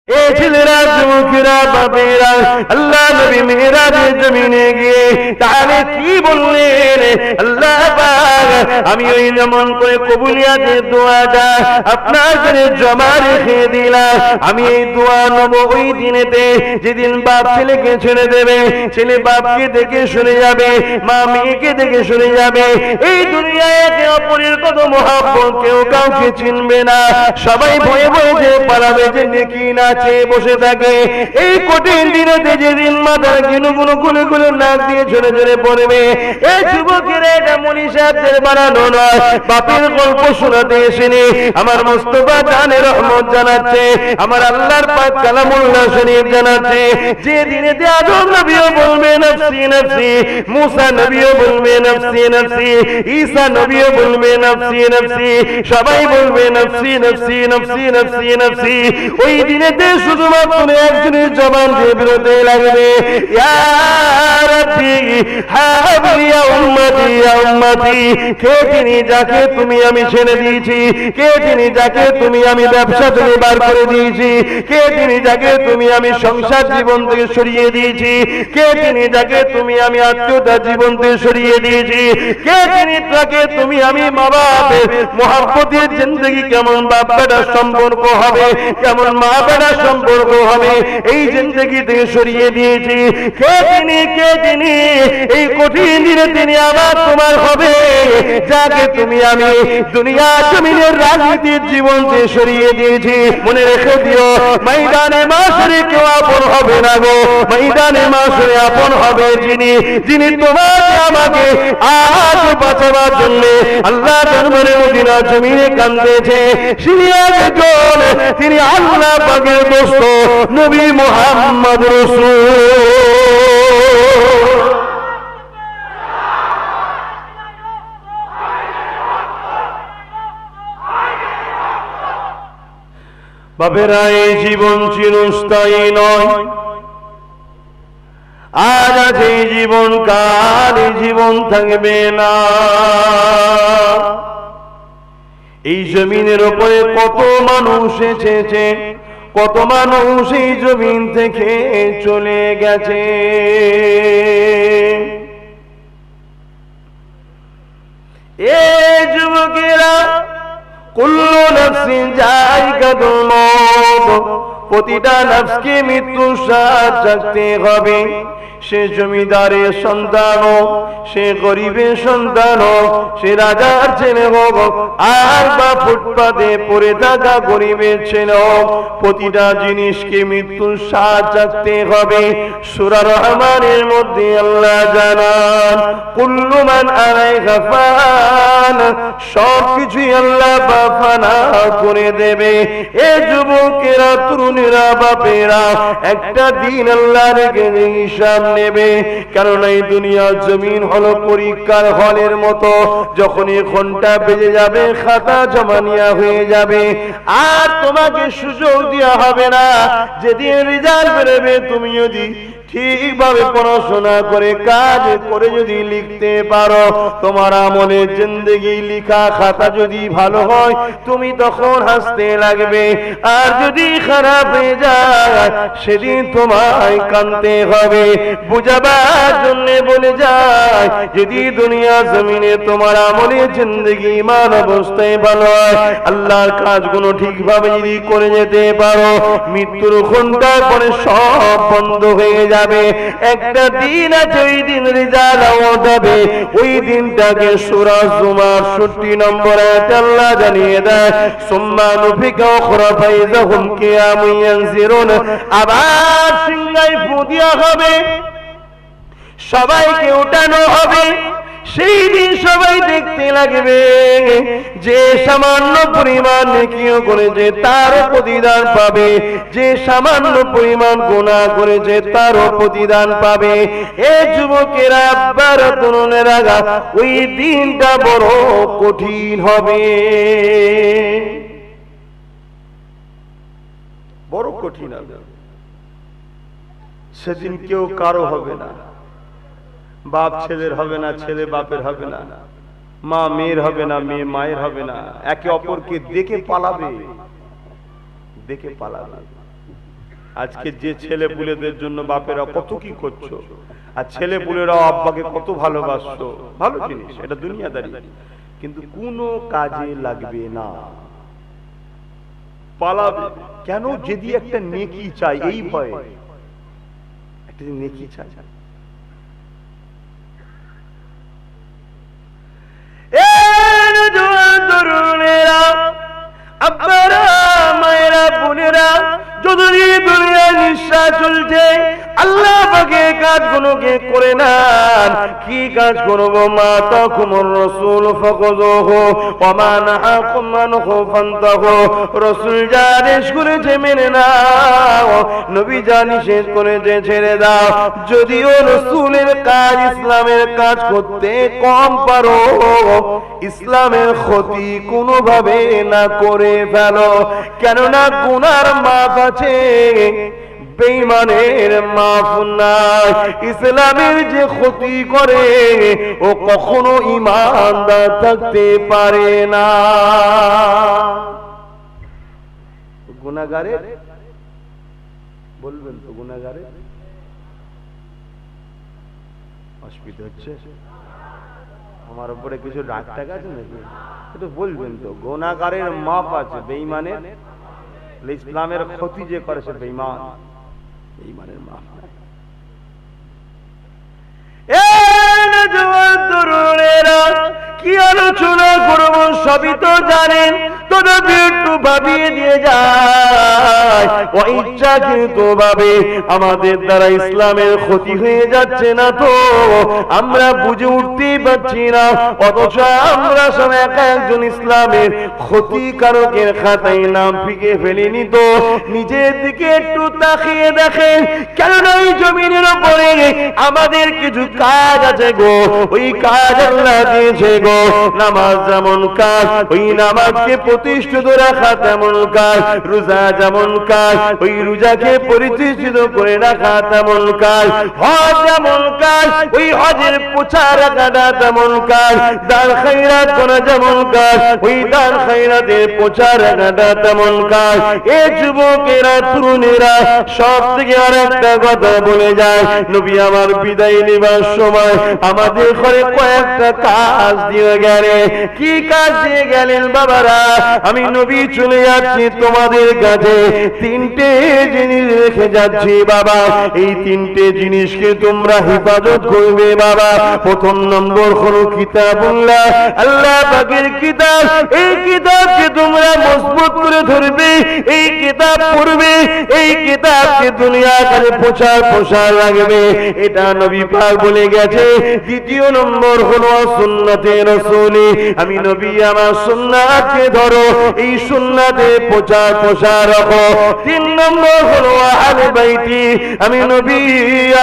এই ছেলেরা যুবকেরা বাপেরা আল্লাহ নবী মেরাজের জমিনে গিয়ে তাহলে কি বললেন, আল্লাহ পাক আমি ওই যেমন করে কবুলিয়াতের দোয়াটা আপনার কাছে জমা রেখে দিলাম, আমি এই দোয়া নেব ওই দিনেতে যেদিন বাপ ছেলেকে ছেড়ে দেবে, ছেলে বাপকে দেখে শুনে যাবে, মা মেয়েকে দেখে শুনে যাবে। এই দুনিয়ায় একে অপরের কত মহাব্বত, কেউ কাউকে চিনবে না, সবাই ভয়ে ভয়ে যে পালাবে যে নেকি না চেয়ে বসে থাকে। এই কঠিন দিনেতে যেদিন মাথার কিনুগুলো খুলে খুলে নাক দিয়ে ঝরে ঝরে পড়বে, এই যুবকেরা এটা মনি সাহেবদের বানানো নয়, বাপের গল্প শোনাতে এসেনি। আমার মুস্তাফা জানের রহমত জানাচ্ছে, আমার আল্লাহর পাক কালামুল্লাহ শরীফ জানাচ্ছে, যে দিনেতে আদম নবীও বলবে নফসি নফসি, মুসা নবীও বলবে নফসি নফসি, ঈসা নবীও বলবে নফসি নফসি, সবাই বলবে নফসি নফসি নফসি নফসি নফসি। ওই দিনেতে শুধুমাত্র একজনের জবান দিয়ে বেরোতে লাগবে, ইয়া রাব্বি হাবলি ইয়া উম্মতি ইয়া উম্মতি। কে তিনি যাকে তুমি আমি ছেড়ে দিয়েছি, কে তিনি যাকে তুমি আমি ব্যবসা থেকে বার করে দিয়েছি, কে তিনি যাকে তুমি আমি সংসার জীবন থেকে সরিয়ে দিয়েছি, কে তিনি যাকে তুমি আমি আত্মীয়তা জীবন থেকে সরিয়ে দিয়েছি, কে তিনি যাকে তুমি আমি মা বাপের মহব্বতের জিন্দগি কেমন বাপ বেটার সম্পর্ক হবে, কেমন মা বেটার সম্পর্ক হবে, এই জিন্দগি থেকে সরিয়ে দিয়েছি। কে তিনি এই কঠিন দিনে তিনি আমার তোমার হবে, যাকে তুমি আমি দুনিয়া জমিনের রাজনীতির জীবন থেকে সরিয়ে দিয়েছি। মনে রেখে দিও, ময়দানে মাশরে কেউ আপন হবে না গো, ময়দানে মাশরে আপন হবে যিনি তোমাকে আমাকে আজ বাঁচাবার জন্য আল্লাহ দরবারে মদিনা জমিনে কাঁদতেছে। তিনি আল্লাহ পাকের দোস্ত নবী মুহাম্মদ রাসূল। বাপেরা, এই জীবন চিরস্থায়ী নয়, আজ আছে জীবন, কাল এই জীবন থাকবে না। এই জমিনের উপরে কত মানুষ এসেছে, কত মানুষ এই জমিন থেকে চলে গেছে। এই যুবকেরা কুল্লু নাফসিন যায়কাতুল মউত, প্রতিটা নফসকে মৃত্যুর স্বাদ চাখতে হবে। সে জমিদারের সন্তান হোক, সে গরিবের সন্তান হোক, সে রাজার ছেলে হোক, আর বা ফুটপাতে পড়ে থাকা গরিবের ছেলে হোক, প্রতিটা জিনিসকে মৃত্যুর স্বাদ চাখতে হবে। সূরা রহমানের মধ্যে আল্লাহ জানান, কুল্লু মান আলাইহা ফান, সবকিছুই আল্লাহ ফানা করে দেবে। এ যুবকেরা, তরুণেরা, বাপেরা, একটা দিন আল্লাহর কাছে হিসাব নেবে। কারণ এই দুনিয়া জমিন হলো পরীক্ষার হলের মতো, যখনই ঘন্টা বেজে যাবে খাতা জমা নেওয়া হয়ে যাবে, আর তোমাকে সুযোগ দেওয়া হবে না। যেদিন রেজাল্ট বেরোবে, তুমি যদি ঠিকভাবে পড়াশোনা করে কাজ করে যদি লিখতে পারো, তোমার আমলের জিন্দেগি লিখা খাতা যদি ভালো হয়, তুমি তখন হাসতে লাগবে। আর যদি খারাপ হয়ে যায়, সেদিন তোমায় কাঁদতে হবে। বুঝাবার জন্য বলে যায়, যদি দুনিয়া জমিনে তোমার আমলের জিন্দেগি ইমান অবস্থায় ভালো হয়, আল্লাহর কাজগুলো ঠিকভাবে যদি করে যেতে পারো, মৃত্যুর ঘন্টার পরে সব বন্ধ হয়ে যাবে। একটা দিন আছে, ওই দিন রেজাল্ট হবে। ওই দিনটাকে সূরা জুমার ৬০ নম্বর আয়াতে আল্লাহ জানিয়ে দেয়, সুম্মা নুফিকা উখরা ফাইযাহুম কিয়ামুন ইয়ানজিরুন, আবার সিংহায় ফু দেওয়া হবে, সবাইকে উঠানো হবে। সেই দিন সবাই দেখতে লাগবে, যে সামান্য পরিমাণ নেকিও করেছে তারও প্রতিদান পাবে, যে সামান্য পরিমাণ গুনাহ করেছে তারও প্রতিদান পাবে। এ যুবকেরা, আব্বার তরুণেরা, ওই দিনটা বড় কঠিন হবে, বড় কঠিন হবে। সেদিন কেউ কারো হবে না, বাপ ছেলের হবে না, ছেলে বাপের হবে না, মা মেয়ের হবে না, মেয়ে মায়ের হবে না। একে অপরকে দেখে পালাবে, দেখে পালাবে। আজকে যে ছেলে পুলেদের জন্য বাপেরা কত কি করছো, আর ছেলে পুলেরাও আব্বাকে কত ভালোবাসছো, ভালো জিনিস, এটা দুনিয়াদারি, কিন্তু কোনো কাজে লাগবে না, পালাবে কেন? যদি একটা নেকি চাই, এই ভয়ে একটা নেকি চাই। তরুণেরা, আব্বারা, মায়েরা, বোনেরা, যতদিন দুনিয়ায় নিঃশ্বাস চলছে আল্লাহ পাকে কাজগুলোকে করে নেন। কি কাজ করবো? মা তাকুমুর রাসূল ফাকুযুহু ওয়া মা নাহাকুম আনহু ফান্তাহু। রাসূল যা আদেশ করেছে মেনে নাও, নবী যা নিষেধ করেছে ছেড়ে দাও। যদিও রাসূলের কাজ, ইসলামের কাজ করতে কম পারো, ইসলামের ক্ষতি কোনোভাবে না করে ফেলো, কেননা গুনার মাপ আছে, বেঈমানের মাফ নাই। ইসলামের যে ক্ষতি করে ও কখনো ঈমানদার থাকতে পারে না। গুনাহগারের বলবেন তো, গুনাহগারের অসুবিধা হচ্ছে, আমার উপরে কিছু রাগ টাগ আছে নাকি? একটু বলবেন তো। গুনাহগারের মাপ আছে, বেঈমানের, ইসলামের ক্ষতি যে করে সে বেঈমান, বেঈমানের মাপ নাই। তরুণেরা, কি আলোচনা করবো সবই তো জানেন, তথাপি একটু ভাবিয়ে দিয়ে যায়। অইচ্ছাকৃত ভাবে আমাদের দ্বারা ইসলামের ক্ষতি হয়ে যাচ্ছে না তো? আমরা বুঝে উঠতেই পারছি না, অথচ আমরা সব একা একজন ইসলামের ক্ষতিকারকের খাতায় নাম ফিকে ফেলিনি তো? নিজের দিকে একটু তাকিয়ে দেখেন, কেননা এই জমিনের উপরে আমাদের কিছু কাজ আছে গো, ওই কাজ আল্লাহ দিয়েছে গো। নামাজ যেমন কাজ, ওই নামাজকে প্রতিষ্ঠিত রাখা তেমন কাজ। রোজা যেমন কাজ, ওই রোজাকে প্রতিষ্ঠিত করে রাখা তেমন কাজ। হজ যেমন কাজ, ওই হজের প্রচার রাখাটা তেমন কাজ। দান খায়রাত করা যেমন কাজ, ওই দান খায়রাতের প্রচার রাখাটা তেমন কাজ। এ যুবকেরা, তরুণেরা, সব থেকে আর একটা কথা বলে যায়, নবী আমার বিদায় নেবার সময় আমাদের ঘরে কয়েকটা কাজ দিয়ে গেলেন। কি কাজ দিয়ে গেলেন বাবারা? আমি নবী চলে যাচ্ছি তোমাদের কাছে, তিনটে জিনিস রেখে যাচ্ছি বাবা, এই তিনটে জিনিসকে তোমরা হেফাজত করবে বাবা। প্রথম নম্বর হলো কিতাবুল্লাহ, আল্লাহ পাকের কিতাব। এই কিতাবকে তোমরা মজবুত করে ধরবে, এই কিতাব পড়বে, এই কিতাবকে দুনিয়াতে প্রচার রাখবে, এটা নবী পাক বলে গেছে। দ্বিতীয় নম্বর হলো সুন্নতে রাসূলি, আমি নবী আমার সুন্নাতকে ধরো, এই সুন্নাতে প্রচার রাখো। তিন নম্বর হলো আহলে বাইতি, আমি নবী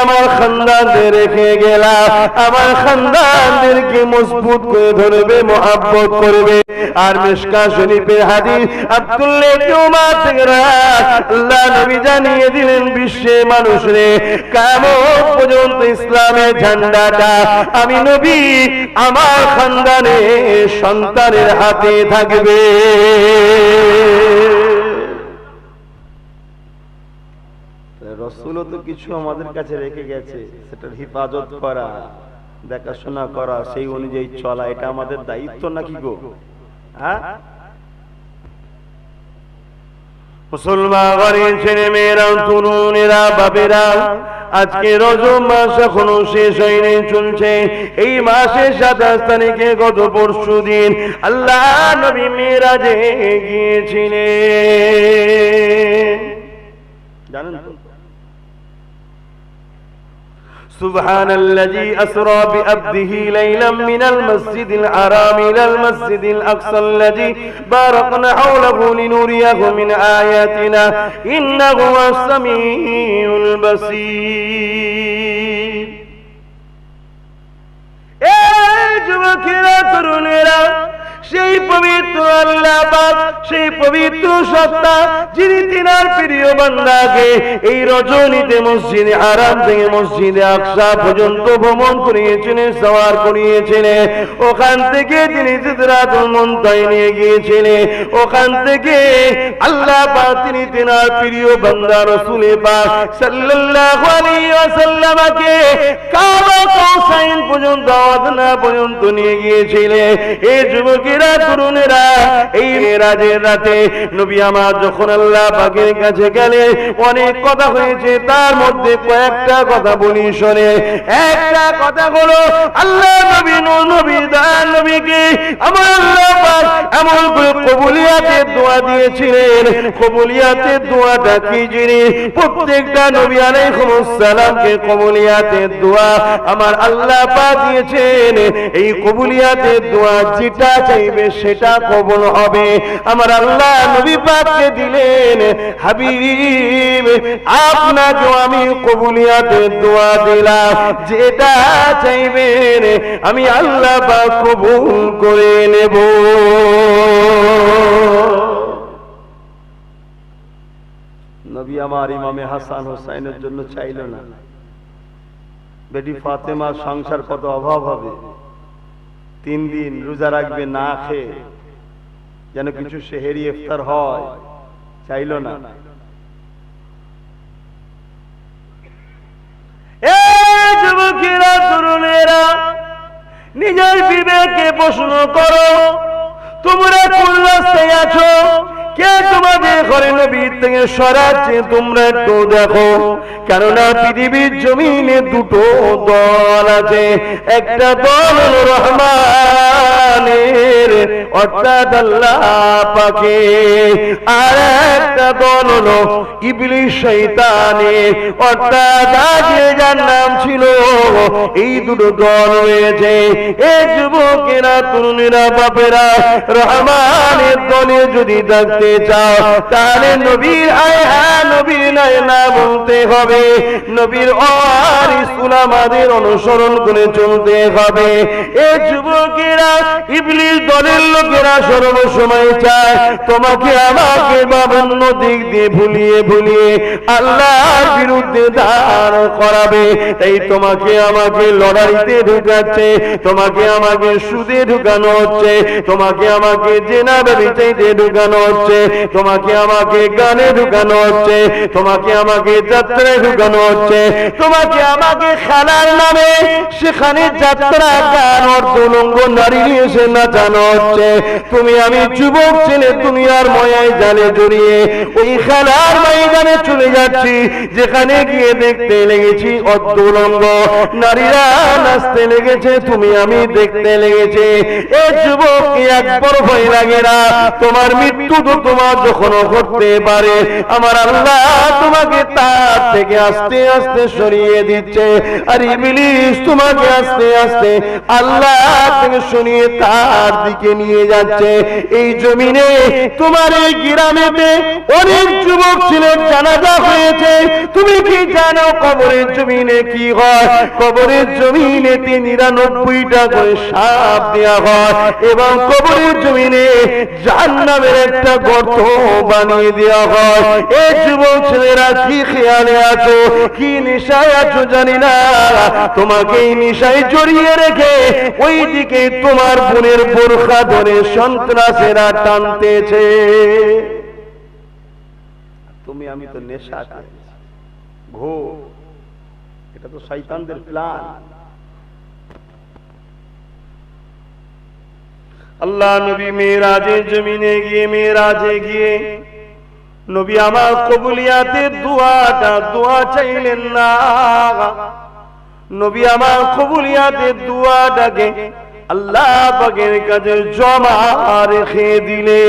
আমার খানদানদের রেখে গেলাম, আমার খানদানদেরকে মজবুত করে ধরবে, মুহাব্বত করবে। আর মিশকাত শরীফের হাদিস আব্দুল্লাহ ইবনে উমর থেকে আল্লাহ নবী জানিয়ে দিলেন, বিশ্বের মানুষরে কিয়ামত পর্যন্ত ইসলামের ঝান্ডাটা আমি নবী আমার খানদানের সন্তানের হাতে থাকবে। রাসূলও তো কিছু আমাদের কাছে রেখে গেছে, সেটার হেফাজত করা, দেখাশোনা করা, সেই অনুযায়ী চলা, এটা আমাদের দায়িত্ব নাকি গো? হ্যাঁ, মুসলমান ঘরের ছেলে মেয়েরা, তরুণেরা, বাবেরা, আজকে রজব মাস এখনো শেষ হয়নি, চলছে। এই মাসের 27 তারিখে গত পরশু দিন আল্লাহ নবী মেরাজে গিয়েছিলেন, জানেন তো? سبحان الذي أسرى بعبده ليلا من المسجد الحرام إلى المسجد الأقصى الذي باركنا حوله لنريه من آياتنا إنه هو السميع البصير. যুবকেরা, তরুণেরা, সেই পবিত্র আল্লাহ পাক, সেই পবিত্র সত্তা যিনি তিনার প্রিয় বান্দাকে এই রজনীতে মসজিদে হারাম থেকে মসজিদে আকসা পর্যন্ত ভ্রমণ করিয়েছিলেন, সওয়ার করিয়েছিলেন। ওখান থেকে তিনি সিদরাতুল মুনতাহায় নিয়ে গিয়েছিলেন। ওখান থেকে আল্লাহ পাক তিনি তিনার প্রিয় বান্দা রাসূল পাক সাল্লাল্লাহু আলাইহি ওয়াসাল্লামকে কাবা কাউসাইন পর্যন্ত, আদনা পর্যন্ত নিয়ে গিয়েছিলেন। এই যুবকেরা, তরুণেরা, এই মেরাজের রাতে নবী আমার যখন আল্লাহ পাকের কাছে গেলেন, অনেক কথা হয়েছে, তার মধ্যে কয়েকটা কথা বলি শোনে। একটা কথা হলো আল্লাহ নবী নবী দয়াল নবীকে আমার আল্লাহ পাক এমন করে কবুলিয়াতের দোয়া দিয়েছিলেন। কবুলিয়াতের দোয়াটা কি জিনিস? প্রত্যেকটা নবী আলাইহিস সালামকে কবুলিয়াতের দোয়া আমার আল্লাহ পাক দিয়েছেন। এই কবুলিয়াতের দোয়া যেটা চাইবে সেটা কবুল হবে। আমার আল্লাহ নবী পাককে দিলেন, হাবিব আপনাকেও আমি কবুলিয়াতের দোয়া দিলাম, যেটা চাইবেন আমি আল্লাহ পাক কবুল করে নেব। নবী আমার ইমামে হাসান হোসাইনের জন্য চাইল না, বেটি ফাতেমার সংসার কত অভাব হবে, 3 দিন রোজা রাখবে না খেয়ে, যেন কিছু সেহেরি ইফতার হয়, চাইল না। যুবকেরা, তরুণেরা, নিজের বিবেকে প্রশ্ন করো, তোমরা কোন রাস্তায় আছো? কে তোমাদের ঘরে নবীর থেকে সরাচ্ছে? তোমরা একটু দেখো, কেননা পৃথিবীর জমিনে দুটো দল আছে। একটা দল হলো রহমানের অর্থাৎ আল্লাহ পাকের, আর একটা দল হলো ইবলিস শয়তানের অর্থাৎ আগে যার নাম ছিল। এই দুটো দল রয়েছে। এই যুবকেরা, তরুণেরা, বাপেরা, রহমানের দলে যদি থাকতে চাও তাহলে নবীর নবীর না বলতে হবে, নবীর ওয়ারিস উলামাদের অনুসরণ করে চলতে হবে। এই যুবকেরা, ইবলিস দলের লোকেরা সর্বসময় চায় তোমাকে আমাকে বিভিন্ন দিক দিয়ে ভুলিয়ে ভুলিয়ে আল্লাহর বিরুদ্ধে দাঁড় করাবে। তাই তোমাকে আমাকে লড়াইতে ঢুকাচ্ছে, তোমাকে আমাকে সুদে ঢুকানো হচ্ছে, তোমাকে আমাকে জেনা ব্যভিচারে ঢুকানো হচ্ছে, তোমাকে আমাকে গানে ঢুকানো হচ্ছে, তোমাকে আমাকে যাত্রায় ঢুকানো হচ্ছে, তোমাকে আমাকে খেলার নামে সেখানে যাত্রা গান অর্ধলঙ্গ নারী নিয়ে এসে নাচানো হচ্ছে। তুমি আমি যুবক ছেলে দুনিয়ার ময়ায় জালে জড়িয়ে ওই খেলার ময়দানে চলে যাচ্ছি, যেখানে গিয়ে দেখতে লেগেছি অর্ধলঙ্গ নারীরা নাচতে লেগেছে, তুমি আমি দেখতে লেগেছে। এ যুবক একবার ভয় লাগে না? তোমার মৃত্যু তো তোমার যখন ঘটতে পারে, আমার আল্লাহ তোমাকে তার থেকে আস্তে আস্তে সরিয়ে দিচ্ছে, আর ইবলিস তোমাকে আস্তে আস্তে আল্লাহ থেকে সরিয়ে তার দিকে নিয়ে যাচ্ছে। এই জমিনে তোমার এই গ্রামেতে অনেক যুবক ছিলেন, জানাজা হয়েছে। তুমি কি জানো কবরের জমিনে কি হয়? কবরের জমিনে 99টা করে সাপ দেওয়া হয় এবং কবরের জমিনে জাহান্নামের একটা গর্ত বানিয়ে দেওয়া হয়। এই যুবক ছেলেরা, কি খেয়ালে আছো, কি নেশায় আছো জানি না, তোমাকে এই নেশায় জড়িয়ে রেখে ওই দিকে তোমার বোনের বোরখা ধরে সন্ত্রাসেরা টানতেছে। তুমি আমি তো নেশাতে ঘোর, এটা তো শয়তানদের প্ল্যান। আল্লাহ নবী মেরাজের জমিনে গিয়ে, মেরাজে গিয়ে নবী আমার কবুলিয়াতের দোয়া চাইলেন না। নবী আমার কবুলিয়াতের দোয়াটাকে আল্লাহ পাকের কাছে জমা রেখে দিলেন।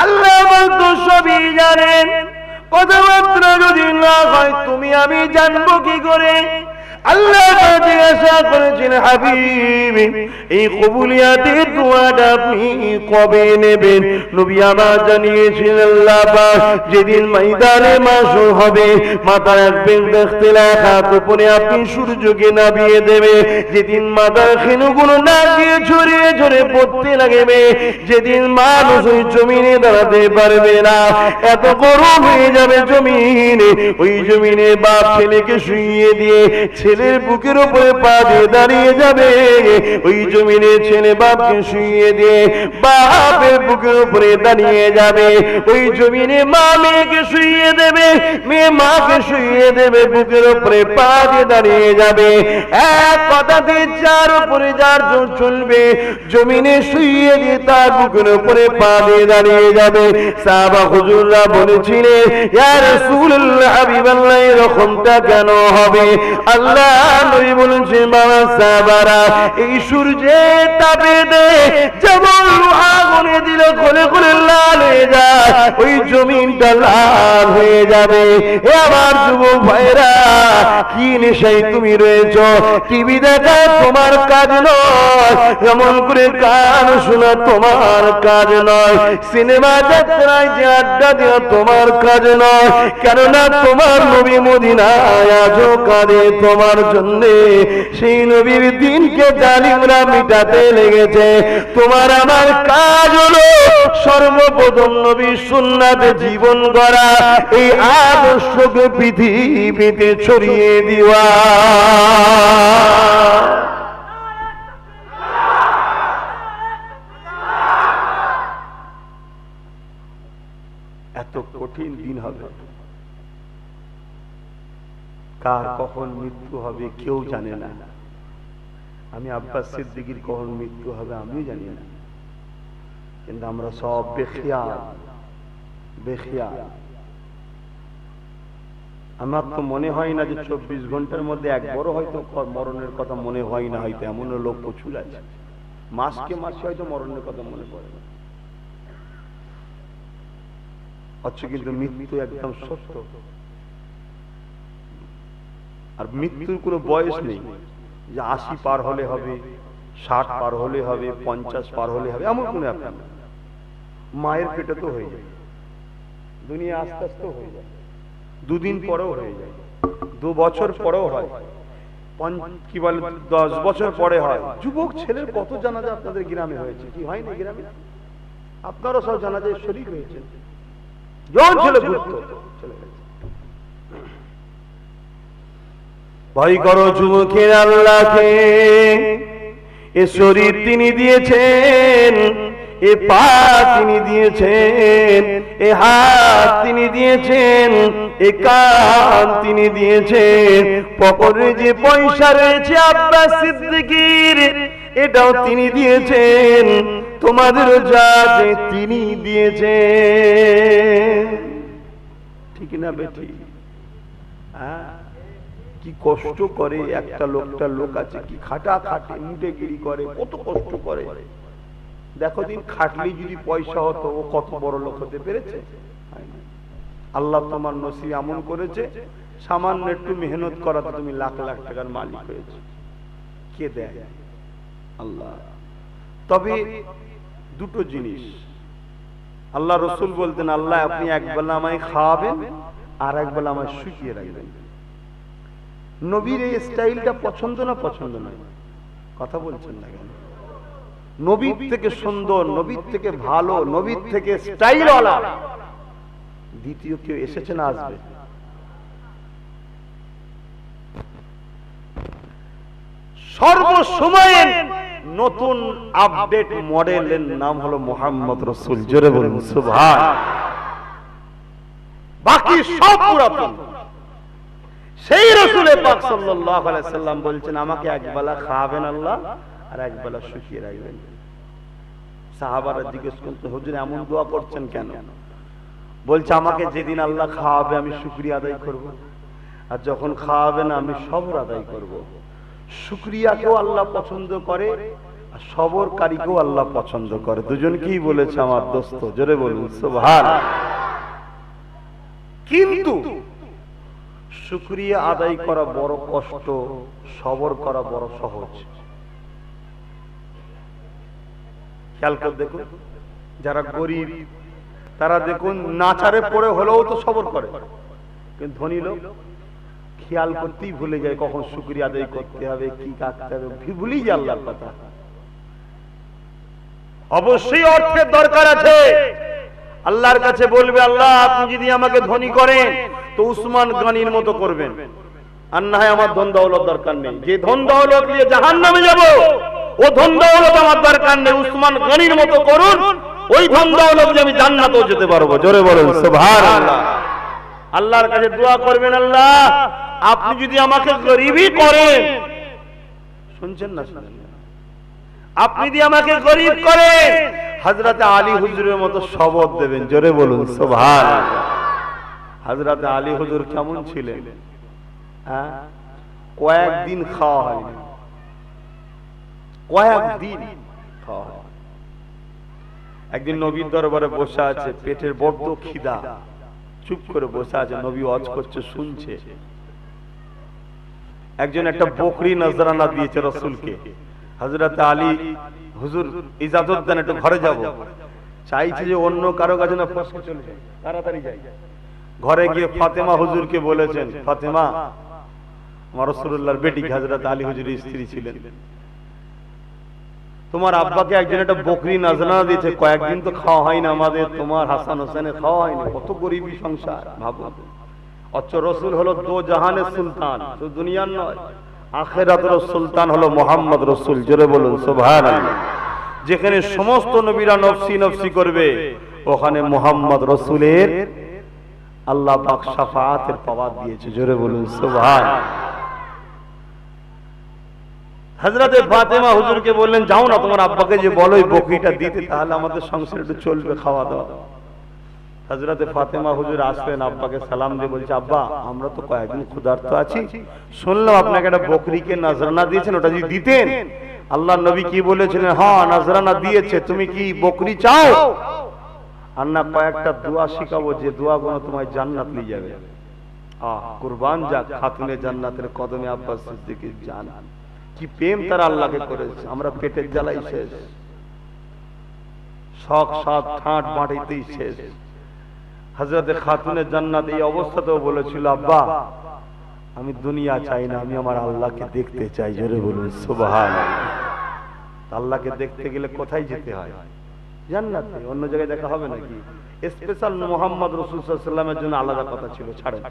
আল্লাহ তো সবই জানেন, কথাবার্তা যদি না হয় তুমি আমি জানবো কি করে? আল্লাহ জিজ্ঞাসা করেছেন, হাবিব এই কবুলিয়াতের দোয়াটা আপনি কবে নেবেন? নবী আমার জানিয়েছেন, আল্লাহ পাক যেদিন ময়দানে মাশর হবে, মাথার এক বেগ দেখতে লাখাত উপরে আপনি সূর্যকে নামিয়ে দেবে। যেদিন মাথার খেনুগুলো না দিয়ে ঝরিয়ে ঝরে পড়তে লাগবে, যেদিন মানুষ ওই জমিনে দাঁড়াতে পারবে না, এত গরম হয়ে যাবে জমিনে, ওই জমিনে বাপ ছেলেকে শুইয়ে দিয়ে ছেলের বুকের উপরে পা দিয়ে দাঁড়িয়ে যাবে। ওই জমিনে ছেলে বাপকে শুইয়ে দিয়ে বাপের বুকের উপরে দাঁড়িয়ে যাবে। ওই জমিনে মা মেয়েকে শুইয়ে দেবে, মেয়ে মাকে শুইয়ে দেবে, বুকের উপরে পা দিয়ে দাঁড়িয়ে যাবে। এক কথাতে যার উপরে যার জোর চলবে, জমিনে শুইয়ে দিয়ে তার বুকের উপরে পা দিয়ে দাঁড়িয়ে যাবে। সাহাবা হুজুররা বলেছিলেন, ইয়া রাসূলুল্লাহ, হাবিবাল্লাহ, এরকমটা কেন হবে? আল্লাহ নবী বলেছেন, বাবা সাহাবারা, এই সূর্যের তাপে দে যেমন আগুনে দিলে খোলে খোলে লাল হয়ে যায়, ওই জমিনটা লাল হয়ে যাবে। হে আমার যুবক ভাইরা, কি নেশায় তুমি রয়েছ? টিভি দেখা তোমার কাজ নয়, এমন করে গান শোনা তোমার কাজ নয়, সিনেমা যাত্রায় যে আড্ডা দেওয়া তোমার কাজ নয়, কেননা তোমার নবী মদিনায় আজও কাঁদে তোমার জন্যে। সেই নবীর দিনকে জালিমরা মিটাতে লেগেছে। তোমার আমার কাজ হলো সর্বপ্রথম নবীর সুন্নাতে জীবন গড়া, এই আদর্শকে পৃথিবীতে ছড়িয়ে দেওয়া। এত কঠিন দিন হবে, কার কখন মৃত্যু হবে কেউ জানে না। আমি আব্বাস সিদ্দিকীর কখন মৃত্যু হবে আমিও জানি না, কিন্তু আমরা সব বেখিয়াল। আমার তো মনে হয় না যে 24 ঘন্টার মধ্যে একবারও হয়তো মরণের কথা মনে হয় না। হয়তো এমন লোক প্রচুর আছে, মাসকে মাসে হয়তো মরণের কথা মনে পড়ে না। আচ্ছা, কিন্তু মৃত্যু একদম সত্য। আর মৃত্যুর কোনো বয়স নেই যে 80 পার হলে হবে, 60 পার হলে হবে, 50 পার হলে হবে, এমন কোনো ব্যাপার না। মায়ের পেটে তো হয়ে যায়, দুনিয়া আস্তে আস্তে হয়ে যায়, 2 দিন পরেও হয়ে যায়, 2 বছর পরেও হয়, কি বলে 10 বছর পরে হয়। যুবক ছেলের কত জানাজা আপনাদের গ্রামে হয়েছে, কি হয়নি গ্রামে? আপনারা সব জানাজায় শরীক হয়েছে। জন ছেলে ঘুরত চলে গেছে। ভয় করো যুবকের আল্লাহকে। এ শরীর তিনি দিয়েছেন, এ পা তিনি দিয়েছেন, এ হাত তিনি দিয়েছেন, এ কান তিনি দিয়েছেন। পকেটে যে পয়সা রয়েছে আব্বাস সিদ্দিকীর, এটাও তিনি দিয়েছেন। তোমাদের যা আছে তিনি দিয়েছেন। ঠিক না বেটি? কি কষ্ট করে একটা লোক আছে, কি খাটা খাটে, মুটেগিরি করে, কত কষ্ট করে। দেখো দিন খাটলি যদি পয়সা হতো, ও কত বড় লোক হতে পেরেছে। আল্লাহ তোমার নসিব এমন করেছে, সামান্য একটু মেহনত করাতে তুমি লাখ লাখ টাকার মালিক হয়েছে। কে দেয়? আল্লাহ। তবে দুটো জিনিস আল্লাহ রসুল বলতেন, আল্লাহ আপনি একবেলা আমায় খাওয়াবেন আর একবেলা আমায় শুকিয়ে রাখবেন। নবীর এই স্টাইলটা পছন্দ না পছন্দ নয়? কথা বলছেন না কেন? নবীর থেকে সুন্দর, নবীর থেকে ভালো, নবীর থেকে স্টাইলওয়ালা দ্বিতীয় কেউ এসেছে না আসবে? সর্বসময়ের নতুন আপডেট মডেলের নাম হলো মুহাম্মদ রাসূল। জোরে বলুন সুবহান। বাকি সব পুরাতন। সেই রাসূল পাক সাল্লাল্লাহু আলাইহি সাল্লাম বলছেন, আমাকে একবেলা খাওয়াবেন আল্লাহ আর একবেলা শুকিয়ে রাখবেন। সাহাবারা জিজ্ঞেস করতে, হুজুর এমন দোয়া করছেন কেন? বলছে, আমাকে যেদিন আল্লাহ খাওয়াবে আমি শুকরিয়া আদায় করব, আর যখন খাওয়াবে না আমি সবর আদায় করব। শুকরিয়াকেও আল্লাহ পছন্দ করে আর সবরকারীকেও আল্লাহ পছন্দ করে। দুজনকেই বলেছে আমার দোস্ত। জোরে বলুন সুবহান। কিন্তু শুকরিয়া আদায় করা বড় কষ্ট, সবর করা বড় সহজ। খেয়াল করে দেখুন, যারা গরিব তারা দেখুন নাচারে পড়ে হলেও তো সবর করে, কিন্তু ধনী লোক খেয়াল করতেই ভুলে যায় কখন শুকরিয়া আদায় করতে হবে, কি কাটতে হবে, ভুলেই যায় আল্লাহর কথা। অবশ্যই অর্থের দরকার আছে। আল্লাহর কাছে বলবে, আল্লাহ আপনি যদি আমাকে ধনী করেন তো উসমান গনির মতো করবেন, আর না হয় আমার ধন দৌলত দরকার নেই। যে ধন দৌলত নিয়ে জাহান্নামে যাব ও ধন দৌলত আমার দরকার নেই, উসমান গনির মতো করুন, ওই ধন দৌলত দিয়ে আমি জান্নাতেও যেতে পারবো। জোরে বলুন সুবহানাল্লাহ। আল্লাহর কাছে দোয়া করবেন, আল্লাহ আপনি যদি আমাকে গরিবই করেন, শুনছেন না, আপনি যদি আমাকে গরিব করেন, হযরত আলী হুজুরের মতো শপথ দেবেন। জোরে বলুন সুবহানাল্লাহ। হযরত আলী হুজুর কেমন ছিলেন? কয়েকদিন খাওয়া হয়নি, কয়েকদিন খাওয়া হয়। একদিন নবীর দরবারে বসে আছে, পেটের বড্ড খিদা, চুপ করে বসে আছে, নবী ওয়াজ করছে শুনছে। একজন একটা বকরি নজরানা দিয়েছে রাসূলকে। হযরত আলী হুজুর ইজাজত দেন, একটু ঘরে যাব। চাইছে যে অন্য কারো কাছে না ফসকে চলে যায়, তাড়াতাড়ি যাই। ঘরে গিয়ে ফাতেমা হুজুরকে বলেছেন, ফাতেমা আমার রাসূলুল্লাহর বেটি হযরত আলী হুজুরের স্ত্রী ছিলেন, তোমার আব্বাকে একজন একটা বকরি নজরানা দিয়েছে, কয়েকদিন তো খাওয়া হয় না আমাদের, তোমার হাসান হোসেনের খাওয়া হয়নি, কত গরিবী সংসার ভাবো। অথচ রাসূল হলো দো জাহানের সুলতান, শুধু দুনিয়ার নয় আখিরাতের সুলতান হলো মুহাম্মদ রাসূল। জোরে বলুন সুবহানাল্লাহ। যেখানে সমস্ত নবীরা নফসি নফসি করবে, ওখানে মুহাম্মদ রাসূলের আল্লাহ পাক শাফাআতের পাওয়ার দিয়েছে। জোরে বলুন সুবহানাল্লাহ। হযরতে ফাতেমা হুজুরকে বললেন, যাও না তোমার আব্বাকে যে বলো এই বকরিটা দিতে, তাহলে আমাদের সংসার একটু চলবে, খাওয়া দাওয়া। হযরতে ফাতেমা হুজুর আসলেন, আব্বাকে সালাম দিয়ে বলছে, আব্বা আমরা তো কয়েকদিন ক্ষুধার্ত আছি, শুনলাম আপনাকে একটা বকরিকে নজরানা দিয়েছেন, ওটা যদি দিতেন। আল্লাহর নবী কি বলেছিলেন? হ্যাঁ নজরানা দিয়েছে, তুমি কি বকরি চাও? আর না কয়েকটা দোয়া শিখাবো, যে দোয়াগুলো তোমায় জান্নাত নিয়ে যাবে। কুরবান যাক খাতুনে জান্নাতের কদমে আব্বাস সিদ্দিকীর জান। কি প্রেম তারা আল্লাহকে করেছে, আমরা পেটের জ্বালাই শেষ, শখ সাত ঠাট বাঁটিতেই শেষ। হযরতে খাতুনে জান্নাত এই অবস্থাতেও বলেছিল, আব্বা আমি দুনিয়া চাই না, আমি আমার আল্লাহকে দেখতে চাই। জোরে বলুন সুবহানাল্লাহ। আল্লাহকে দেখতে গেলে কোথায় যেতে হয়? জান্নাতে, অন্য জায়গায় দেখা হবে নাকি? স্পেশাল মুহাম্মদ রাসূল সাল্লাল্লাহু আলাইহি ওয়াসাল্লামের জন্য আলাদা কথা ছিল, ছাড়েন।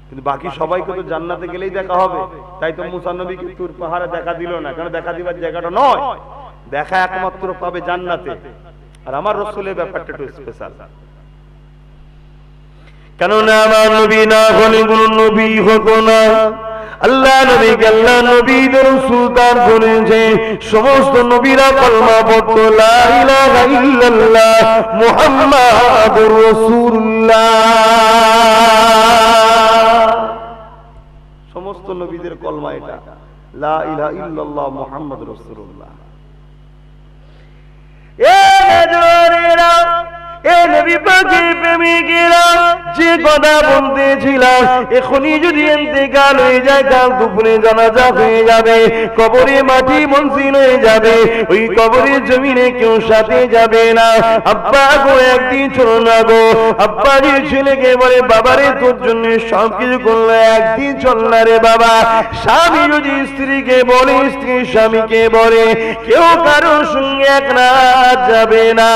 কিন্তু বাকি সবাইকে তো জান্নাতে গেলেই দেখা হবে। তাই তো মুসা নবীকে তুর পাহাড়ে দেখা দিল না, কারণ দেখা দিবার জায়গাটা নয়, দেখা একমাত্র পাবে জান্নাতে। আর আমার রাসূলের ব্যাপারটা একটু স্পেশাল, কেননা আমার নবী না হলে কোন নবী হতো না। আল্লাহ নবীকে আল্লাহ নবীদের সুলতান করেছে। সমস্ত নবীরা কলমা পড়তো লা ইলাহা ইল্লাল্লাহ মুহাম্মাদুর রাসূলুল্লাহ। সমস্ত নবীদের কলমা এটা, লা ইলাহা ইল্লাল্লাহ মুহাম্মাদুর রাসূলুল্লাহ। এ নজরেরা, এ নবী পাকের প্রেমিকেরা, যে কথা বলতেছিলাম, এখনই যদি ইন্তেকাল হয়ে যায়, কাল দুপুরে জানাজা হয়ে যাবে, কবরে মাটি মনসিল হয়ে যাবে, ওই কবরের জমিনে কেউ সাথে যাবে না। আব্বা গো একদিন চলো না গো। আব্বা যে ছেলেকে বলে, বাবারে তোর জন্য সবকিছু করলো, একদিন চল না রে বাবা। স্বামী যদি স্ত্রীকে বলে, স্ত্রী স্বামীকে বলে, কেউ কারোর সঙ্গে এক রাত যাবে না,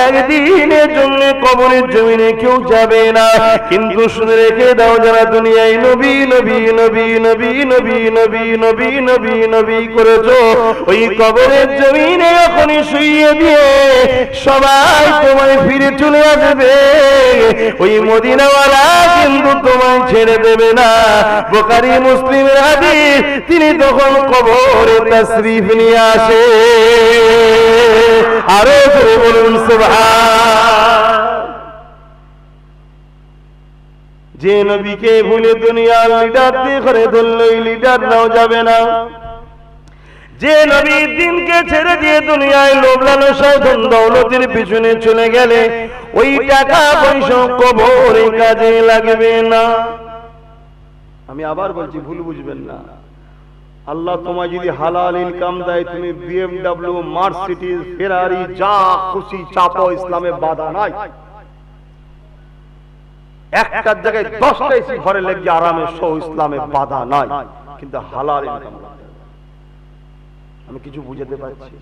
একদিনের জন্য কবরের জমিনে কেউ যাবে না। কিন্তু শুনে রেখে দাও, যারা দুনিয়ায় নবী নবী নবী নবী নবী নবী নবী নবী নবী করেছো, ওই কবরের জমিনে এখনই শুইয়ে দিয়ে সবাই তোমায় ফিরে চলে আসবে। ওই মদিনাওয়ালা কিন্তু তোমায় ছেড়ে দেবে না। বুখারী মুসলিমের হাদিস, তিনি তখন কবরে তাশরীফ নিয়ে আসে। আরো জোরে বলুন সুবহান। যে নবীকে ভুলে দুনিয়ার লিডার করে ধরল, ওই লিডার নাও যাবে না। যে নবীর দিনকে ছেড়ে দিয়ে দুনিয়ায় লোভ লালসায় ধন দৌলতের পিছনে চলে গেলে, ওই টাকা পয়সা কবরে কাজে লাগবে না। আমি আবার বলছি, ভুল বুঝবেন না। আল্লাহ তোমায় যদি হালাল ইনকাম দেয়, তুমি BMW, মার্সিডিজ, ফেরারি যা খুশি চাপো, ইসলামে বাধা নাই। একটার জায়গায় 10টা এসি ঘরে লেগে আরামে শো, ইসলামে বাধা নাই, কিন্তু হালাল ইনকাম করতে হবে। আমি কিছু বুঝাতে পারছি?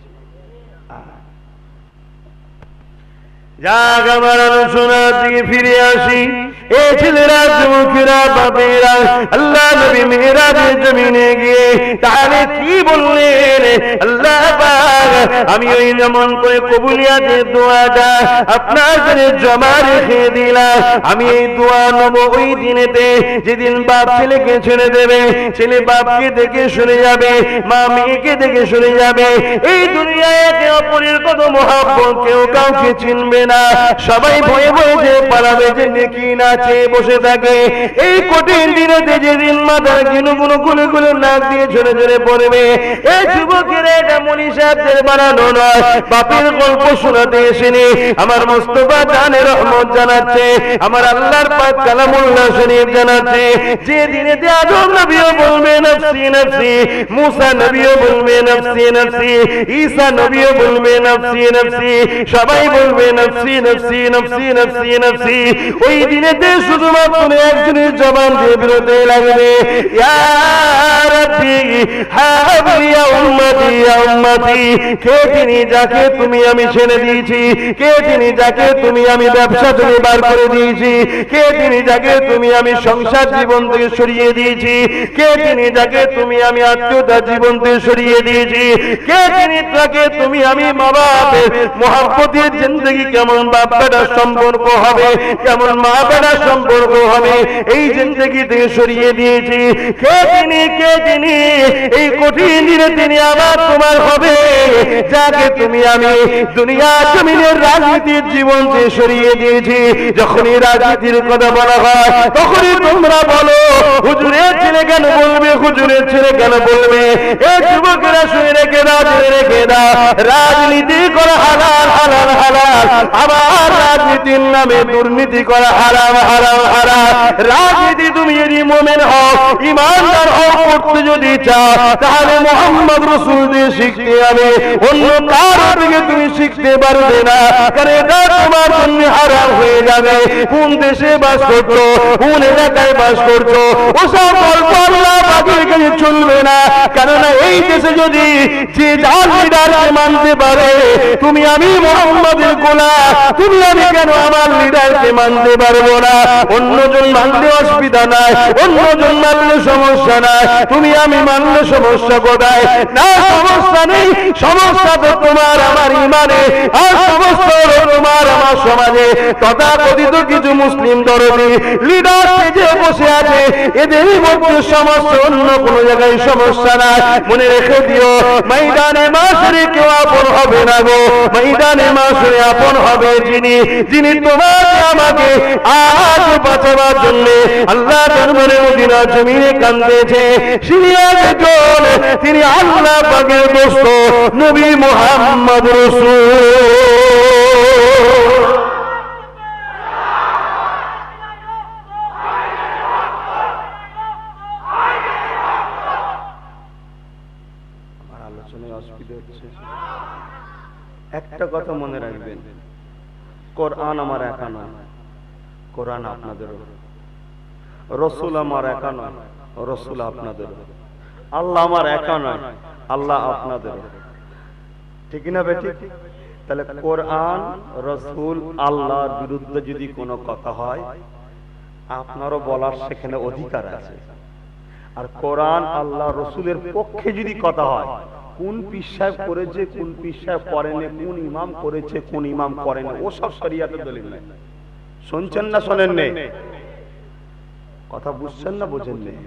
যাক, আমার আলোচনা থেকে ফিরে আসি। এই ছেলেরা, যুবকেরা, বাপেরা আল্লাহ নবী মেরাজে জমিনে গিয়ে তাহলে কি বললেন? আল্লাহ পাক, আমি ওই যেমন করে কবুলিয়াতের দোয়াটা আপনার কাছে জমা রেখে দিলাম, আমি এই দোয়া নেব ওই দিনেতে যেদিন বাপ ছেলেকে ছেড়ে দেবে, ছেলে বাপকে দেখে সরে যাবে, মা মেয়েকে দেখে সরে যাবে। এই দুনিয়ায় একে অপরের কত মহাব্বত, কেউ কাউকে চিনবে না, সবাই ভয়ে ভয়ে যে পালাবে, যে নেকি না চেয়ে বসে থাকে। এই কঠিন দিনেতে যেদিন মাথার কিনুগুলো গুলো গুলো নাক দিয়ে ঝরে ঝরে পড়বে, এই যুবকের এটা মনি সাহেবদের বানানো নয়, বাপের গল্প শোনাতে এসেনি। আমার মোস্তফা জানে রহমত জানাচ্ছে, আমার আল্লাহর পাক কালামুল্লাহ শরীফ জানাচ্ছে, যে দিনেতে আদম নবীও বলবে নফসি নফসি, মুসা নবীও বলবে নফসি নফসি, ঈসা নবীও বলবে নফসি নফসি, সবাই বলবে নফসি নফসি নফসি নফসি নফসি। ওই দিনেতে শুধুমাত্র একজনের জবান দিয়ে বেরোতে লাগবে, ইয়া রাব্বি হাবলি ইয়া উম্মতি ইয়া উম্মতি। কে তিনি যাকে তুমি আমি ছেড়ে দিয়েছি? কে তিনি যাকে তুমি আমি ব্যবসা থেকে বার করে দিয়েছি? কে তিনি যাকে তুমি আমি সংসার জীবন থেকে সরিয়ে দিয়েছি? কে তিনি যাকে তুমি আমি আত্মীয়তা জীবন থেকে সরিয়ে দিয়েছি? কে তিনি যাকে তুমি আমি মা বাপের মহব্বতের জিন্দগি, কেমন বাপ বেটার সম্পর্ক হবে, কেমন মা বেটার সম্পর্ক হবে, এই জিন্দগি থেকে সরিয়ে দিয়েছি? কে তিনি, কে তিনি এই কঠিন দিনে তিনি আবার তোমার হবে, যাকে তুমি আমি দুনিয়া জমিনের রাজনীতির জীবন থেকে সরিয়ে দিয়েছি? যখনই রাজনীতির কথা বলা হয়, তখনই তোমরা বলো হুজুরের ছেলে কেন বলবে, হুজুরের ছেলে কেন বলবে? এই যুবকেরা শুনে রেখে দাও, জেনে রেখে দাও, রাজনীতি করা হালাল হালাল হালাল, আবার রাজনীতির নামে দুর্নীতি করা হারাম হারাম হারাম। রাজনীতি তুমি যদি মুমিন হও, ইমানদার হও, করতে যদি চাও, তাহলে মুহাম্মদ রাসূল দিয়ে শিখতে হবে, অন্য কারো থেকে তুমি শিখতে পারবে না, কারণ এটা তোমার জন্য হারাম হয়ে যাবে। কোন দেশে বাস করছো, কোন এলাকায় বাস করছো, ওসব গল্প আল্লাহ পাকের কাছে চলবে না। কেননা এই দেশে যদি যে যার লিডারকে মানতে পারে, তুমি আমি মুহাম্মদের গোলাম, তুমি আমি কেন আমার লিডারকে মানতে পারবো না? অন্যজন মানলে অসুবিধা নাই, অন্যজন মানলে সমস্যা নাই, তুমি আমি মানলে সমস্যা কোথায়? না, সমস্যা নেই, সমস্যা তো তোমার আমার ইমানে, আর সমস্যা হলো তোমার আমার সমাজে তথাকথিত কিছু মুসলিম দরদি লিডার যে বসে আছে, এদেরই মধ্যে সমস্যা, অন্য কোনো জায়গায় সমস্যা নাই। মনে রেখে দিও, ময়দানে মাসরে কেউ আপন হবে না গো, ময়দানে মাসরে আপন হবে যিনি, যিনি তোমাকে আমাকে আজ বাঁচাবার জন্য আল্লাহ দরবারে মদিনা জমিনে কাঁদেছে। তিনি আল্লাহ পাকের দোস্ত নবী মুহাম্মদ রাসূল। একটা কথা মনে রাখবেন, কোরআন আমার একা নয়, কোরআন আপনাদের, রসুল আমার একা নয়, রসুল আপনাদের, আল্লাহ আমার একা নয়, আল্লাহ আপনাদের। ঠিক না বেটি? তাহলে কোরআন, রসুল, আল্লাহর বিরুদ্ধে যদি কোনো কথা হয়, আপনারও বলার সেখানে অধিকার আছে। আর কোরআন, আল্লাহ, রসুলের পক্ষে যদি কথা হয়, কোন পীর সাহেব করেছে, কোন পীর সাহেব করেনি, কোন ইমাম করেছে, কোন ইমাম করেনি, ও সব শরিয়াতের দলিল নাই। শুনছেন না শোনেন নেই? কথা বুঝছেন না বোঝেন নেই?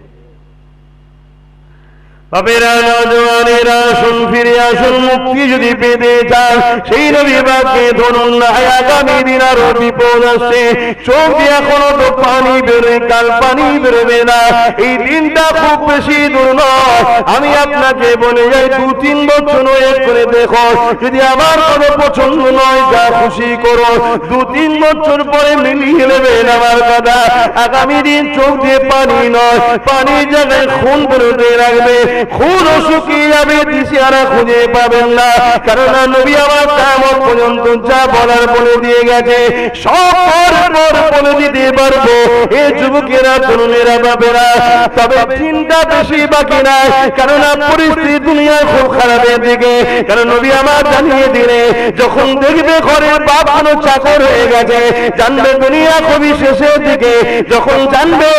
বাবেরা নওজওয়ানেরা আসুন, ফিরে আসুন, মুক্তি যদি পেতে চান সেই নবী পাককে ধরুন না। আগামী দিন আরো বিপদ আসছে, চোখ দিয়ে এখনো তো পানি বেরোয়, কাল পানি বেরোবে না। এই দিনটা খুব বেশি দূর নয়। আমি আপনাকে বলে যাই, 2-3 বছর ওয়েট করে দেখো, যদি আমার কোনো পছন্দ নয় যা খুশি করো, 2-3 বছর পরে মিলিয়ে নেবেন আমার কথা। আগামী দিন চোখ দিয়ে পানি নয়, পানির জায়গায় খুন বেরোতে লাগবে, খুনও শুকিয়ে যাবে, দিশেহারা খুঁজে পাবেন না। কারণ নবী আমার কিয়ামত পর্যন্ত যা বলার বলে দিয়ে গেছে, সব পর বলে দিতে পারবো। এ যুবকেরা, তরুণেরা, বাবেরা, তবে চিন্তা বেশি বাকি নাই, কারণ পরিস্থিতি দুনিয়া খুব খারাপের দিকে। কারণ নবী আমার জানিয়ে দিলে, যখন দেখবে ঘরের বাপ কোনো চাকর হয়ে গেছে, জানবে দুনিয়া খুবই শেষের দিকে। যখন জানবে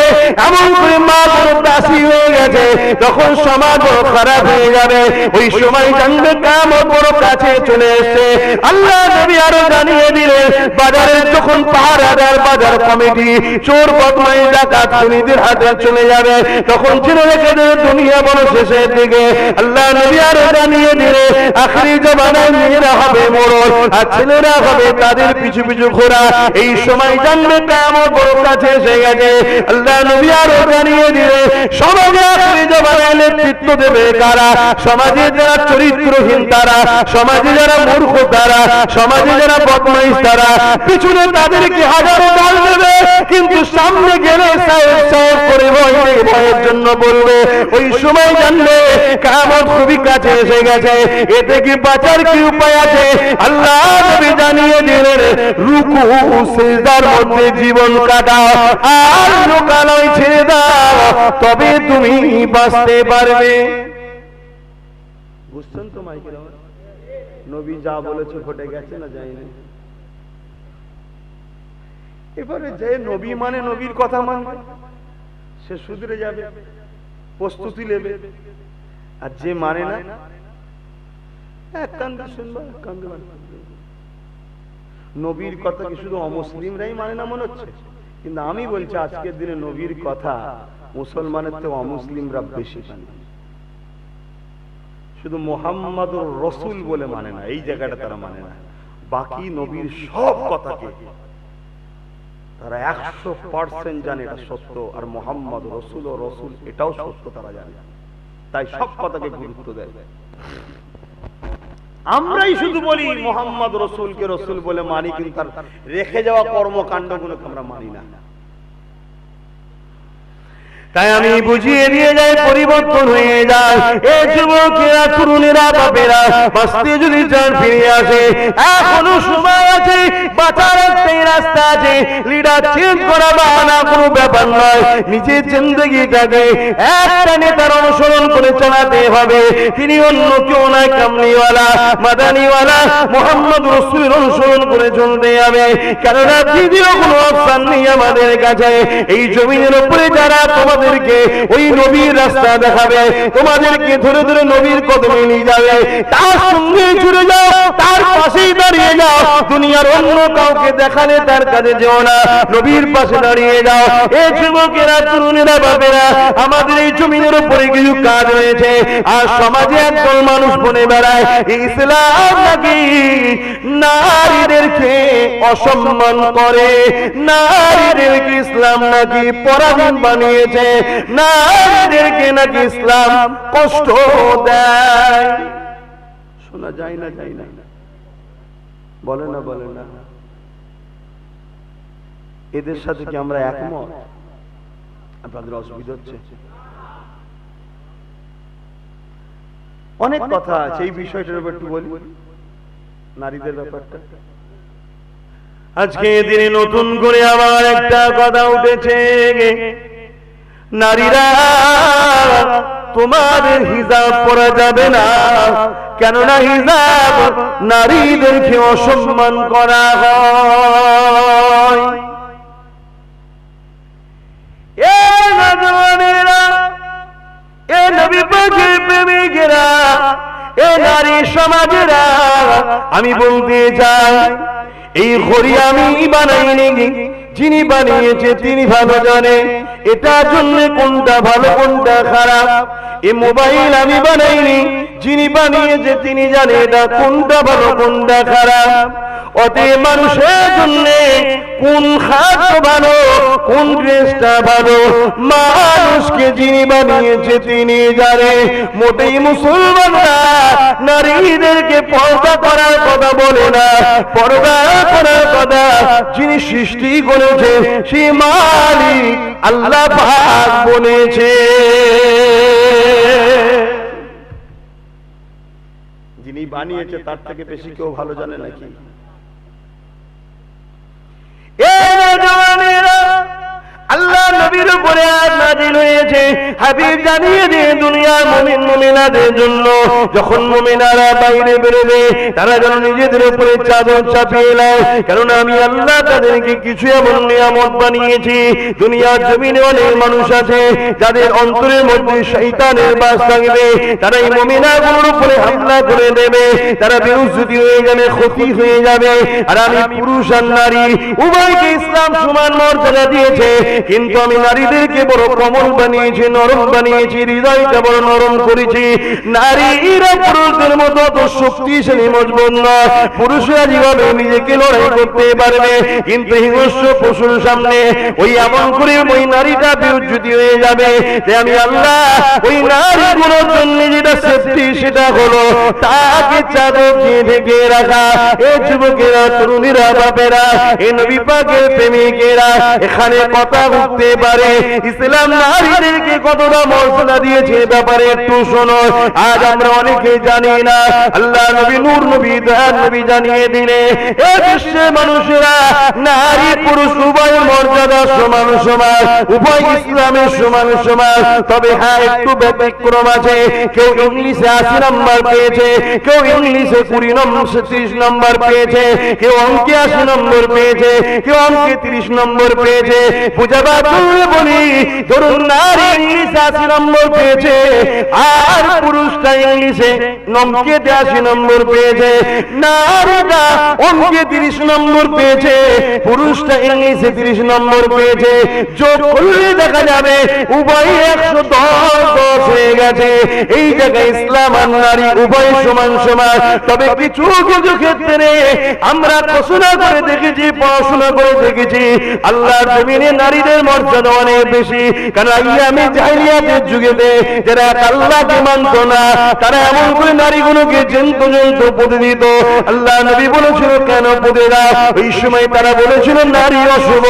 এমন করে মা কোনো দাসী হয়ে গেছে, তখন সমাজ বড় খারাপ হয়ে যাবে। ওই সময় জানবে কিয়ামত বড় কাছে চলে এসেছে। আল্লাহ নবী আরো জানিয়ে দিলেন, বাজারের যখন পাহারাদার, বাজার কমিটি, চোর বদমাইশ ডাকাত খুনিদের হাতে চলে যাবে, তখন ছেড়ে রেখে দেবে দুনিয়া বড় শেষের দিকে। আল্লাহ নবী আরো জানিয়ে দিলেন, আখিরি জামানায় মেয়েরা হবে মোড়ল আর ছেলেরা হবে তাদের পিছু পিছু ঘোরা। এই সময় জানবে কিয়ামত বড় কাছে এসে গেছে। আল্লাহ নবী আরো জানিয়ে দিলেন, সমাজে আখিরি জামানায় নেতৃত্ব দেবে কারা? সমাজে যারা চরিত্রহীন তারা, সমাজে যারা মূর্খ তারা, সমাজে যারা বদমাইশ তারা। পিছনে তাদেরকে হাজারো গাল দেবে, কিন্তু সামনে গেলে সাহেব সাহেব করে ভয়ের জন্য বলবে। ওই সময় জানবে কিয়ামত খুবই কাছে এসে গেছে। এতে কি বাঁচার কি উপায় আছে? আল্লাহ নবী জানিয়ে দিলেন, রুকু সিজদার মধ্যে জীবন কাটাও আর লোকালয় ছেড়ে দাও, তবে তুমি বাঁচতে পারবে। বুঝছেন তো মাইকের আওয়াজ? নবী যা বলেছে ঘটে গেছে না যায়নি? এবারে যে নবী মানে নবীর কথা মানবে, সে শুধরে যাবে, প্রস্তুতি নেবে। আর যে মানে না, এক কান্দে শুনবা, এক কান্দে নবীর কথা কি শুধু অমুসলিমরাই মানে না মনে হচ্ছে? কিন্তু আমি বলছি, আজকের দিনে নবীর কথা মুসলমানের তো অমুসলিমরা বেশি মানে। শুধু মুহাম্মাদুর রাসূল বলে মানে না, এই জায়গাটা তারা মানে না। বাকি নবীর সব কথাকে তারা 100% জানে এটা সত্য, আর মুহাম্মদ রাসূল ও রাসূল এটাও সত্য তারা জানে, তাই সব কথাকে গুরুত্ব দেয়। আমরাই শুধু বলি মুহাম্মদ রাসূলকে রাসূল বলে মানি, কিন্তু তার রেখে যাওয়া কর্মকাণ্ডগুলোকে আমরা মানি না। তাই আমি বুঝিয়ে দিয়ে যাই, পরিবর্তন হয়ে যায়। এই যুবকেরা, তরুণেরা, বাপেরা, বাঁচতে যদি চান ফিরে আসে, এখনো সময় আছে, বাঁচার একটাই রাস্তা আছে। লিডার চেঞ্জ করা বাহানা কোনো ব্যাপার নয়। নিজের জিন্দেগিটাকে একটা নেতার অনুসরণ করে চালাতে হবে। তিনি অন্য কেউ নয়, কামলিওয়ালা, মাদানিওয়ালা, মুহাম্মদ রাসূলের অনুসরণ করে চলতে হবে। কেননা দ্বিতীয় কোনো অপশন নেই আমাদের কাছে। এই জমিনের উপরে যারা তোমাদেরকে ওই নবীর রাস্তা দেখাবে, তোমাদেরকে ধরে ধরে নবীর কদমে নিয়ে যাবে, তার সঙ্গে জুড়ে যাও, তার পাশেই দাঁড়িয়ে যাও। দুনিয়ার অন্য কাউকে দেখালে তার কাছে যেও না, নবীর পাশে দাঁড়িয়ে যাও। এই যুবকেরা, তরুণেরা, বাপেরা, আমাদের এই জমিনের উপরে কিছু কাজ রয়েছে। আর সমাজে একদল মানুষ বলে বেড়ায়, ইসলাম নাকি নারীদেরকে অসম্মান করে, নারীদেরকে ইসলাম নাকি পরাধীন বানিয়েছে, নারীদেরকে নাকি ইসলাম কষ্ট দেয়। শোনা যায় না, যায় না? বলে না, বলে না? এদের সাথে কি আমরা একমত? আপনাদের অসুবিধা হচ্ছে? অনেক কথা আছে এই বিষয়টার উপর, একটু বলি নারীদের ব্যাপারটা। আজকে দিনে নতুন করে আবার একটা কথা উঠেছে, নারীরা তোমাদের হিজাব পরা যাবে না, কেননা হিজাব নারীদেরকে অসম্মান করা হয়। এ নওজওয়ানেরা, এ নবী পাকের প্রেমিকেরা, এ নারী সমাজেরা, আমি বলতে চাই, এই ঘড়ি আমি বানাইনি, যিনি বানিয়েছে তিনি ভালো জানে। এটার জন্য কোনটা ভালো কোনটা খারাপ। এই মোবাইল আমি বানাইনি, যিনি বানিয়েছে তিনি জানে এটা কোনটা ভালো কোনটা খারাপ। অতএব মানুষের জন্য কোন খাদ্য ভালো কোন ড্রেসটা ভালো মানুষকে যিনি বানিয়েছে তিনি জানে। মোটেই মুসলমানরা নারীদেরকে পর্দা করার কথা বলে না, পর্দা করার কথা যিনি সৃষ্টি করেছে সেই মালিক আল্লাহ পাক বলেছে। যিনি বানিয়েছে তার থেকে বেশি কেউ ভালো জানে নাকি? আল্লাহ নবীর উপরে আয়াত নাযিল হয়েছে, হাবিব জানিয়ে দিয়ে দুনিয়ার মুমিন মুমিনাদের জন্য যখন মুমিনারা বাইরে বেরোবে তারা যেন নিজেদের উপরে চাদর চাপিয়ে নেয়, কারণ আমি আল্লাহ তাদেরকে কিছু এমন নিয়ামত বানিয়েছি। দুনিয়ার জমিনে অনেক মানুষ আছে যাদের অন্তরের মধ্যে শয়তানের বাস থাকবে, তারা এই মুমিনাগুলোর উপরে হামলা করে দেবে, তারা বেউজ্জতি হয়ে যাবে, ক্ষতি হয়ে যাবে। আর আমি পুরুষ আর নারী উভয়কে ইসলাম সমান মর্যাদা দিয়েছে, কিন্তু আমি নারীদেরকে বড় কোমল বানিয়েছি, নরম বানিয়েছি, হৃদয়টা বড় নরম করেছি। নারীরা পুরুষদের মতো তো শক্তিশালী মজবুত নয়, পুরুষরা যেভাবে নিজেকে লড়াই করতে পারবে কিন্তু হিংস্র পশুর সামনে ওই এমন করে ওই নারীটা বিউজ্জতি হয়ে যাবে। যে আমি আল্লাহ ওই নারীগুলোর জন্য যেটা সেফটি সেটা হলো তাকে চাদর দিয়ে ঢেকে রাখা। এ যুবকেরা, তরুণীরা, বাপেরা, এই নবী পাকের প্রেমিকেরা এখানে কথা উঠতে পারে ইসলাম নারীদেরকে কতটা মর্যাদা দিয়েছে ব্যাপারে একটু শোনো। আজ আমরা অনেকে জানি না, আল্লাহ নবী নূর নবী দয়ার নবী জানিয়ে দিলে এ বিশ্বের মানুষেরা নারী পুরুষ উভয় মর্যাদা সমান সমান, উভয় ইসলামের সমান সমান। তবে হ্যাঁ, একটু ব্যতিক্রম আছে। কেউ ইংলিশে 80 নম্বর পেয়েছে, কেউ ইংলিশে 30 নম্বর পেয়েছে, কেউ অঙ্কে 80 নম্বর পেয়েছে, কেউ অঙ্কে 30 নম্বর পেয়েছে। বুঝাবার জন্য বলি, ধরুন নারী ইংলিশে 80 নম্বর পেয়েছে আর পুরুষটা ইংলিশে অঙ্কে 80 নম্বর পেয়েছে, নারীটা অঙ্কে 30 নম্বর পেয়েছে, পুরুষটা ইংলিশে 30 নম্বর পেয়েছে। যোগ করলে দেখা যাবে উভয় 110 হয়ে গেছে। এই জায়গায় ইসলাম আর নারী উভয় সমান সমান। তবে কিছু কিছু ক্ষেত্রে আমরা ঘোষণা করে দেখেছি, পড়াশোনা করে দেখেছি আল্লাহর জমিনে নারীদের মর্যাদা অনেক বেশি। কারণ আইয়ামে জাহেলিয়াতের যুগেতে যারা আল্লাহকে মানত না তারা এমন করে নারীগুলোকে জন্তু জন্তু পুঁতে দিত। আল্লাহ নবী বলেছিল কেন পুঁতে দাও? ওই সময় তারা বলেছিল নারী অশুভ।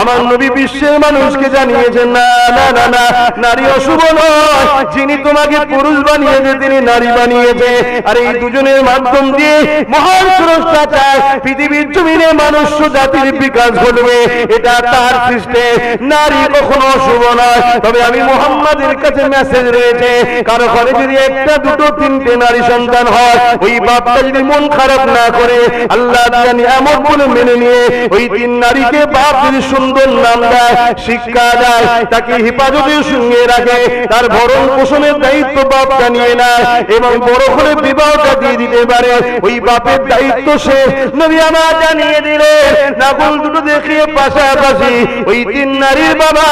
আমার নবী বিশ্বের মানুষকে জানিয়েছেন না না না না, নারী অশুভ নয়, যিনি তোমাকে পুরুষ বানিয়েছে তিনি নারী বানিয়েছে। আর এই দুজনের মাধ্যম দিয়ে মহান স্রষ্টা চায় পৃথিবীর জমিনে মানুষ জাতির বিকাশ ঘটবে, এটা তার সিস্টেম। নারী কখনো অশুভ নয়। তবে আমি মুহাম্মাদের কাছে মেসেজ রয়েছে, কারো ঘরে যদি একটা দুটো তিনটে নারী সন্তান হয়, ওই বাপটা যদি মন খারাপ না করে আল্লাহ জানি এমন বলে মেনে নিয়ে ওই 3 নারীকে বাপ যদি সুন্দর নাম দেয়, শিক্ষা দেয়, তাকে হেফাজতের সঙ্গে রাখে, তার ভরণ পোষণের দায়িত্ব বাপটা নিয়ে নেয় এবং বড় করে বিবাহটা দিয়ে দিতে পারে, ওই বাপের দায়িত্ব সে নবী আমার জানিয়ে দিলেন। নাগুল দুটো দেখিয়ে পাশাপাশি ওই 3 নারীর বাবা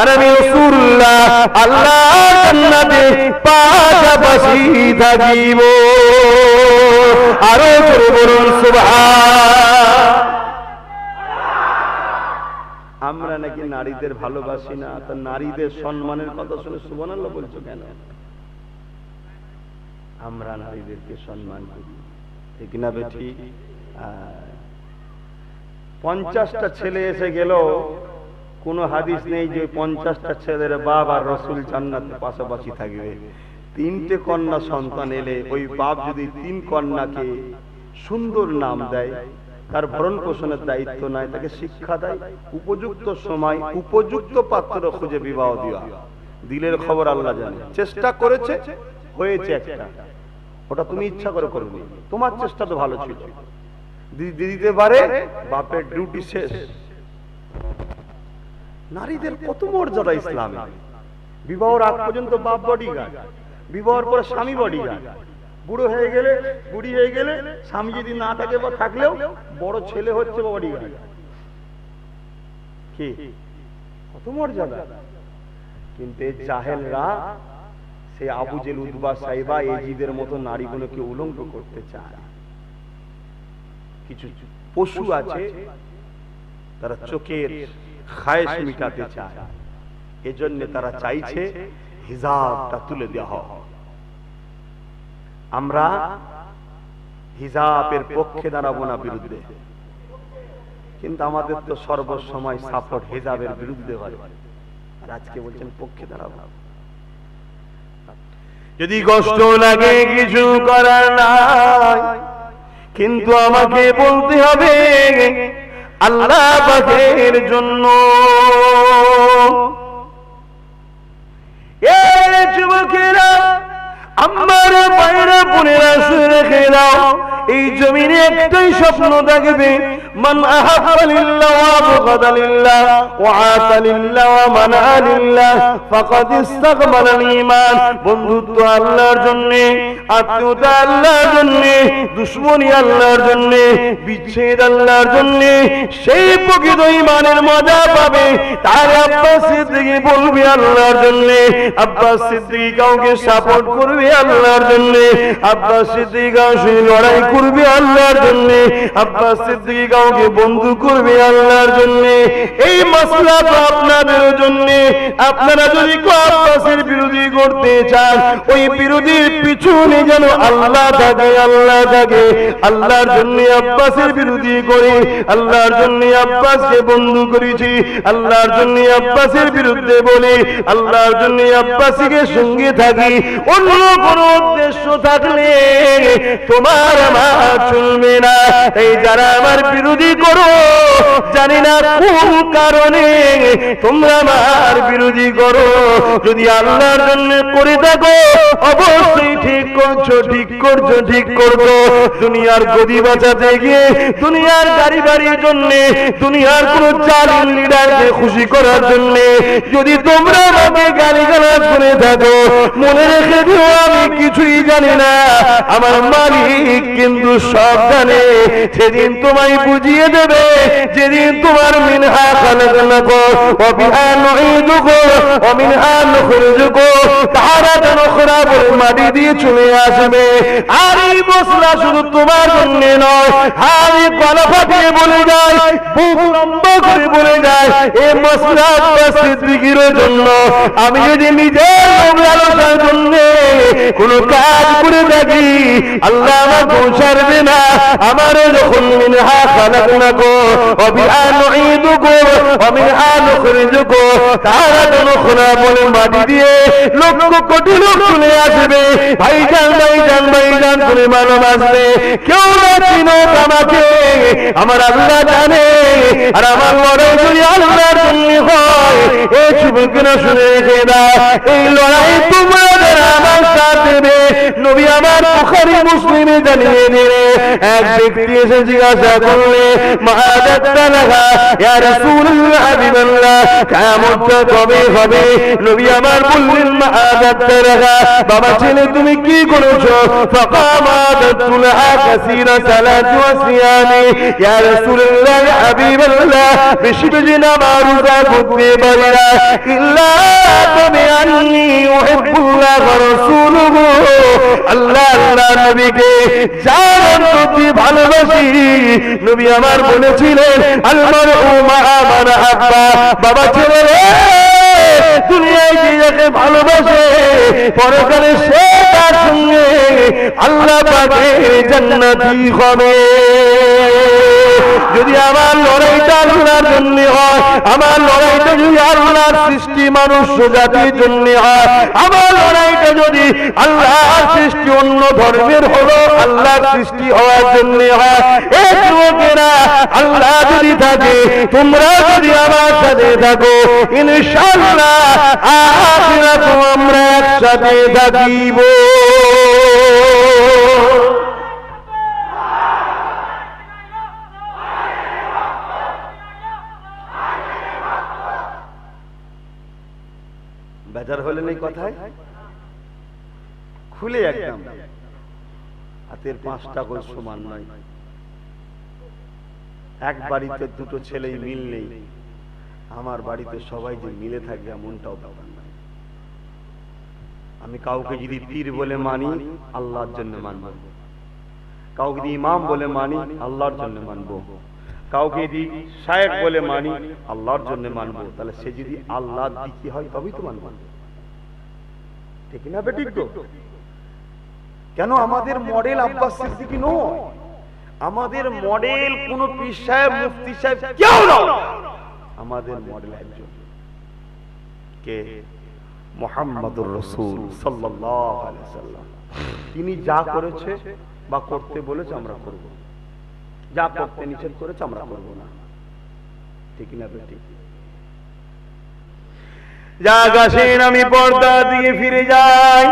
আর আমি রাসূলুল্লাহ আল্লাহ জান্নাতে পাশাপাশি থাকিব। আরো জোরে বলুন সুবহান। আমরা নাকি নারীদের ভালোবাসি না, তা নারীদের সম্মানের কথা শুনে সুবহানাল্লাহ বলছো কেন? আমরা নারীদেরকে সম্মান করি, ঠিক না বেঠি? 50টা ছেলে এসে গেল, কোনো হাদিস নেই যে 50টা ছেলের বাপ আর রাসূল জান্নাতে পাশাপাশি থাকবে। 3টে কন্যা সন্তান এলে ওই বাপ যদি 3 কন্যাকে সুন্দর নাম দেয়, তার ভরণ পোষণের দায়িত্ব নাই, তাকে শিক্ষা দেয়, উপযুক্ত সময় উপযুক্ত পাত্র খুঁজে বিবাহ দেওয়া, দিলের খবর আল্লাহ জানে। চেষ্টা করেছে, হয়েছে একটা, ওটা তুমি ইচ্ছা করে করবে, তোমার চেষ্টা তো ভালো ছিল, দিতে পারে, বাপের ডিউটি শেষ। নারীদের কত মর্যাদা ইসলামে। বিবাহের আগ পর্যন্ত বাপ বডিগার্ড, বিবাহের পরে স্বামী বডিগার্ড, বুড়ো হয়ে গেলে বুড়ি হয়ে গেলে স্বামী যদি না থাকে বা থাকলেও বড় ছেলে হচ্ছে বডিগার্ড। কি কত মর্যাদা। কিন্তু এই জাহেলরা সেই আবু জেল, উতবা, সাইবা, এজিদের মতো নারীগুলোকে উলঙ্গ করতে চায়। কিছু পশু আছে তারা চোখের খায়েশ মিটাতে চায়, এজন্য তারা চাইছে হিজাবটা তুলে দেওয়া হোক। আমরা হিজাবের পক্ষে দাঁড়াবো না, বিরুদ্ধে। কিন্তু আমাদের তো সর্বসময় সাপোর্ট হিজাবের বিরুদ্ধে হয়, আর আজকে বলছেন পক্ষে দাঁড়াবো। যদি কষ্ট লাগে কিছু করার নাই, কিন্তু আমাকে বলতে হবে আল্লাহ পাকের জন্য। এই যুবকেরা, আমার বাইরে বোনেরা শুনে রেখে দাও, এই জমিনে একটাই স্বপ্ন থাকবে, মান আহাব্বা লিল্লাহ ওয়া আবগাদা লিল্লাহ ওয়া আতা লিল্লাহ ওয়া মানা লিল্লাহ ফাকাদ ইসতাকবালা ঈমান। বন্ধুত্ব আল্লাহর জন্য, আত্মীয়তা আল্লাহর জন্য, দুশমনী আল্লাহর জন্য, বিচ্ছেদ আল্লাহর জন্য, সেই প্রকৃত ঈমানের মজা পাবে। তার আব্বাস সিদ্দিকী বলবে আল্লাহর জন্য, আব্বাস সিদ্দিকী কাউকে সাপোর্ট করবে আল্লাহর জন্য, আব্বাস সিদ্দিকী কাউকে লড়াই করবে আল্লাহর জন্য, আব্বাস সিদ্দিকী কাউকে বন্ধু করবে আল্লাহর জন্য। এই মাসলা তো আপনাদের জন্য। আপনারা যদি আব্বাসের বিরোধী করতে চান, ওই বিরোধীর পিছনে যেন আল্লাহ থাকে, আল্লাহ থাকে। আল্লাহর জন্য আব্বাসের বিরোধী করে, আল্লাহর জন্য আব্বাসকে বন্ধু করেছি, আল্লাহর জন্য আব্বাসের বিরুদ্ধে বলি, আল্লাহর জন্য আব্বাসীকে সঙ্গে থাকি। অন্য কোনো উদ্দেশ্য থাকলে তোমার আমার চলবে না। এই যারা আমার বিরোধী করো, জানি না কোন কারণে তোমরা আমার বিরোধী করো, যদি আল্লাহর জন্য করে থাকো অবশ্যই ঠিক করছো, ঠিক করছো, ঠিক করছো। দুনিয়ার গদি বাঁচাতে গিয়ে, দুনিয়ার গাড়ি বাড়ির জন্য, দুনিয়ার কোন জালিম লিডারকে খুশি করার জন্য যদি তোমরা আমাকে গালিগালাজ করে থাকো, মনে রেখে দিও আমি কিছুই জানি না, আমার মালিক কিন্তু সব জানে। সেদিন তোমায় বুঝিয়ে দেবে, যেদিন তোমার মিনহা খালাকনাকুম ওয়া বিহা নুঈদুকুম ওয়া মিনহা নুখরিজুকুম তারাতান উখরা বলে মাটি দিয়ে চলে আসবে। আর এই মশলা শুধু তোমার জন্য নয়, হাড়ি গলা ফাটিয়ে বলে যায়, বুক লম্বা করে বলে যায়, এই মশলা আব্বাস সিদ্দিকীর জন্য। আমি যদি নিজের লালসার জন্য কোন কাজ করে থাকি, আল্লাহ আমার পৌঁছাবে না। আমার যখন মিনহা খালাকনাকুম ওয়া বিহা নুঈদুকুম ওয়া মিনহা নুখরিজুকুম তারাতান উখরা বলে মাটি দিয়ে লক্ষ কোটি লোক চলে আসবে। ভাইজান, ভাইজান, ভাইজান করে ভালোবাসবে। কেউ না চিনো আমাকে, আমার আল্লাহ জানে। আর আমার লড়াই যদি আল্লাহর জন্য হয়, এই যুবকেরা শুনে রেখে দাও, এই লড়াই তোমরা যারা আমার সাথ দেবে, নবী আমার বুখারী মুসলিমে জানিয়ে দিলে, এক ব্যক্তি এসে জিজ্ঞাসা করলে, মাআদাত্তা লাহা ইয়া রাসূলুল্লাহ হাবিবাল্লাহ, কিয়ামতটা কবে হবে? নবী আমার বললেন, মাআদাত্তা লাহা, বাবা ছেলে তুমি কি করেছো? ফাকামাদাতু লাহা কাসীরা সালাতি ওয়া সিয়ামি, ইয়া রাসূলুল্লাহ হাবিবাল্লাহ, বেশি বেশি নামাজ রোজা করতে পারি না, ইল্লা তুমি আন্নী উহিব্বুল্লাহ ওয়া রাসূলুহু, আল্লাহ আল্লাহ নবীকে জান প্রতি ভালোবাসি। নবী আমার বলেছিলেন, আল মারউ মা মান আহাব্বা, বাবা ছেলে রে, দুনিয়ায় যে যাকে ভালোবাসে পরকালে সে তার সঙ্গে আল্লাহ পাকের জান্নাতি হবে। যদি আমার লড়াইটা আল্লাহর জন্য হয়, আমার লড়াইটা যদি আল্লাহর সৃষ্টি মানুষ জাতির জন্য হয়, আমার লড়াইটা যদি আল্লাহর সৃষ্টি অন্য ধর্মের হলো আল্লাহর সৃষ্টি হওয়ার জন্য হয়, এই লোকেরা আল্লাহ যদি থাকে, তোমরা যদি আমার সাথে থাকো, ইনশাআল্লাহ আখিরাতে আমরা একসাথে থাকিব। বেজার হলেন এই কথায়? খুলে একদম, হাতের পাঁচটা গোল সমান নয়। এক বাড়িতে দুটো ছেলেই মিল নেই, আমার বাড়িতে সবাই যে মিলে থাকবে এমনটাও ব্যাপার না। আমি কাউকে যদি পীর বলে মানি, আল্লাহর জন্য মানব। কাউকে যদি ইমাম বলে মানি, আল্লাহর জন্য মানব। কাউকে যদি শায়েখ বলে মানি, আল্লাহর জন্য মানব। তাহলে সে যদি আল্লাহর দিকে হয় তবেই তো মানব, ঠিক না বেঠিক তো? কেন আমাদের মডেল আব্বাস সিদ্দিকী নয়, আমাদের মডেল কোন পীর সাহেব মুফতি সাহেব কেউ নয়, আমাদের মডেল একজন, কে? মুহাম্মদুর রাসূল সাল্লাল্লাহু আলাইহি ওয়াসাল্লাম। তিনি যা করেছে বা করতে বলেছে আমরা করব, যা করতে নিষেধ করেছে আমরা করব না, ঠিক না বেঠিক? যাক আসেন আমি পর্দা দিয়ে ফিরে যাই।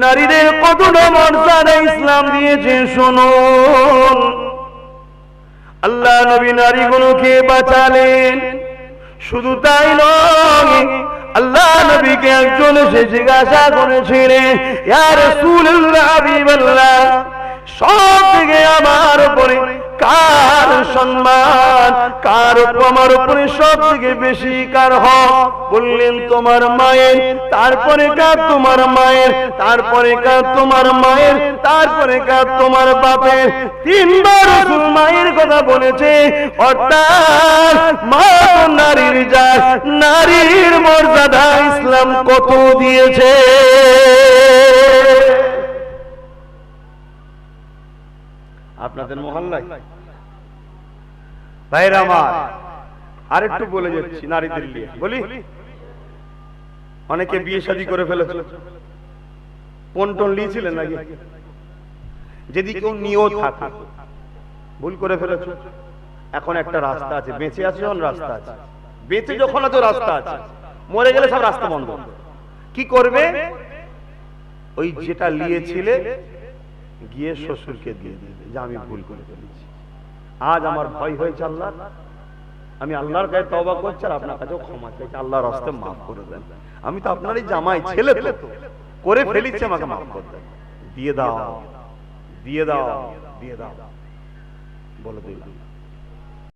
নারীদের কতটা মর্যাদা ইসলাম দিয়েছে শুনুন। আল্লাহ নবী নারীগুলোকে বাঁচালেন, শুধু তাই নয়, আল্লাহ নবীকে একজন এসে জিজ্ঞাসা করেছিলেন, ইয়া রাসূলুল্লাহ হাবিবাল্লাহ, সব থেকে আমার উপরে কার সম্মান, কার আমার উপরে সব থেকে বেশি কার হক? বললেন তোমার মায়ের, তারপরে কার তোমার মায়ের, তারপরে কার তোমার মায়ের, তারপরে কার তোমার বাপের। তিনবার রাসূল মায়ের কথা বলেছে, অর্থাৎ মা নারীর জাত, নারীর মর্যাদা ইসলাম কত দিয়েছে। আপনাদের মহল্লায় ভাইরা আমার আরেকটু বলে যাচ্ছি নারীদের নিয়ে বলি। অনেকে বিয়ে শাদী করে ফেলেছিল, পন্টন নিয়েছিলেন নাকি? যদি কেউ নিয়েও থাকে, ভুল করে ফেলেছ, এখন একটা রাস্তা আছে, বেঁচে আছে যখন রাস্তা আছে, বেঁচে যখন আছে রাস্তা আছে, মরে গেলে সব রাস্তা বন্ধ। কি করবে? ওই যেটা নিয়েছিলে গিয়ে শ্বশুরকে দিয়ে দিবে যে আমি ভুল করে ফেলেছি, আজ আমার ভয় হয়েছে আল্লাহ, আমি আল্লাহর কাছে তওবা করছি আর আপনার কাছেও ক্ষমা চাইছি, আল্লাহর রাস্তায় মাফ করে দেন, আমি তো আপনারই জামাই, ছেলে তো করে ফেলেছি, আমাকে মাফ করে দেন, দিয়ে দাও দিয়ে দাও দিয়ে দাও, বলে দিলাম।